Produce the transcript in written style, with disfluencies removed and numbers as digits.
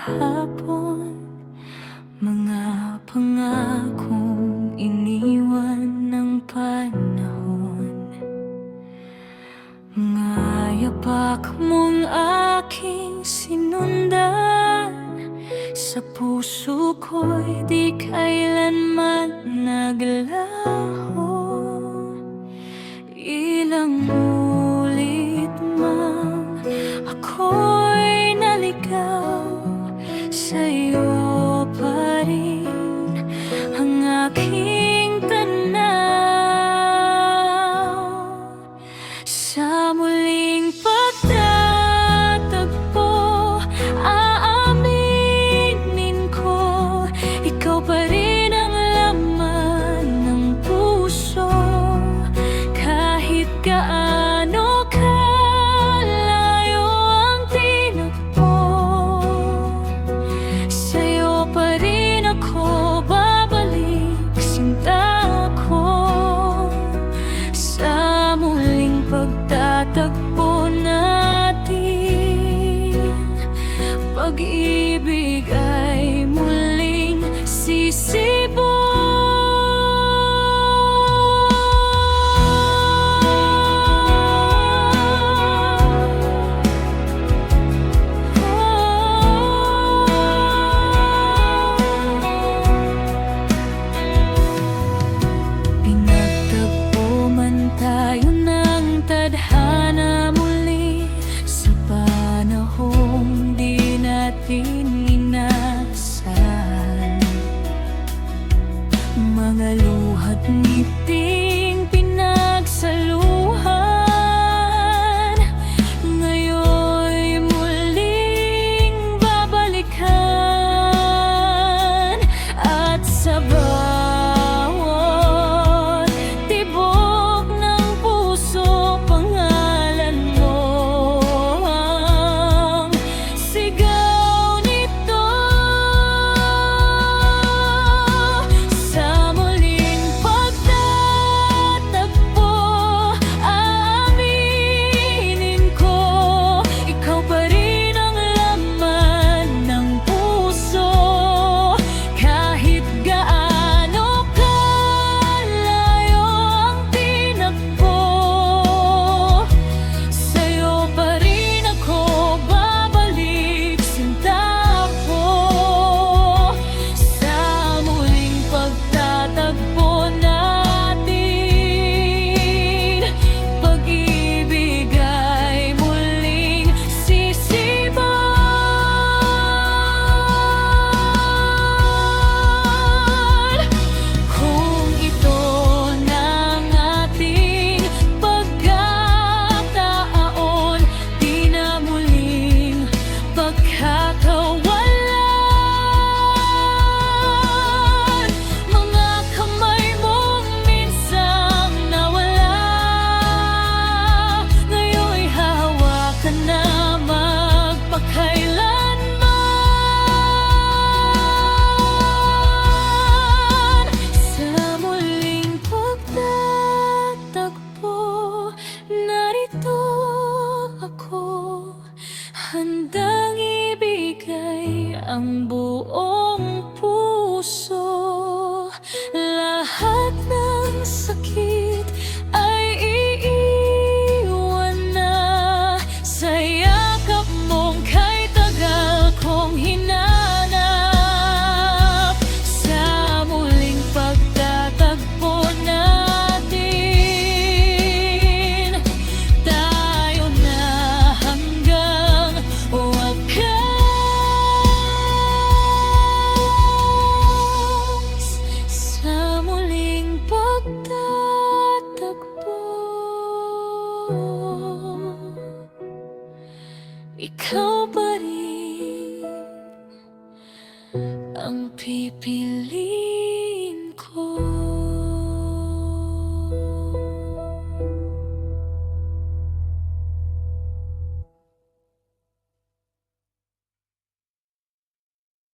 kahapon, mga pangakong iniwan ng panahon. Mga yapak mong aking sinundan, sa puso ko'y di kailanman naglaho. Ilang ulit mang ako'y naligaw, sa'yo pa rin ang aking tanaw. Sa muling pagtatagpo, aaminin ko, ikaw pa rin ang laman ng puso. Kahit gaano kalayo ang tinagpo, sa'yo pa rin ako babalik, sinta ko. Sa muling pagtatagpo natin, pag-ibig ay muling sisibol. Pinagtagpo man tayo ng tadhana muli, sa panahong di natin inaasahan. Mga luha't ngiting pinagsaluhan, ngayon'y muling babalikan. At sa bawat tibok ng puso, pangalan mo ang sigaw nito. Sa muling pagtatagpo, aaminin ko, ikaw pa rin ang laman ng puso. Kahit gaano kalayo ang tinagpo, sa'yo pa rin ako babalik, sinta ko. Sa muling pagtatagpo natin, pag-ibig ay muling sisibol. Kung ito ng ating pagkakataon, di na muling pagkakawalan. Mga kamay mong minsang nawala, ngayon'y hahawakan na magpakailanman. Sa muling pagtatagpo, narito ako, handang ibigay ang buong puso. Lahat ng sakit ay iiwan na, sa yakap mong kay tagal kong hinanap. Sa muling pagtatagpo natin, tayo na hanggang wakas. Sa muling pagtatagpo, ikaw pa rin ang pipili.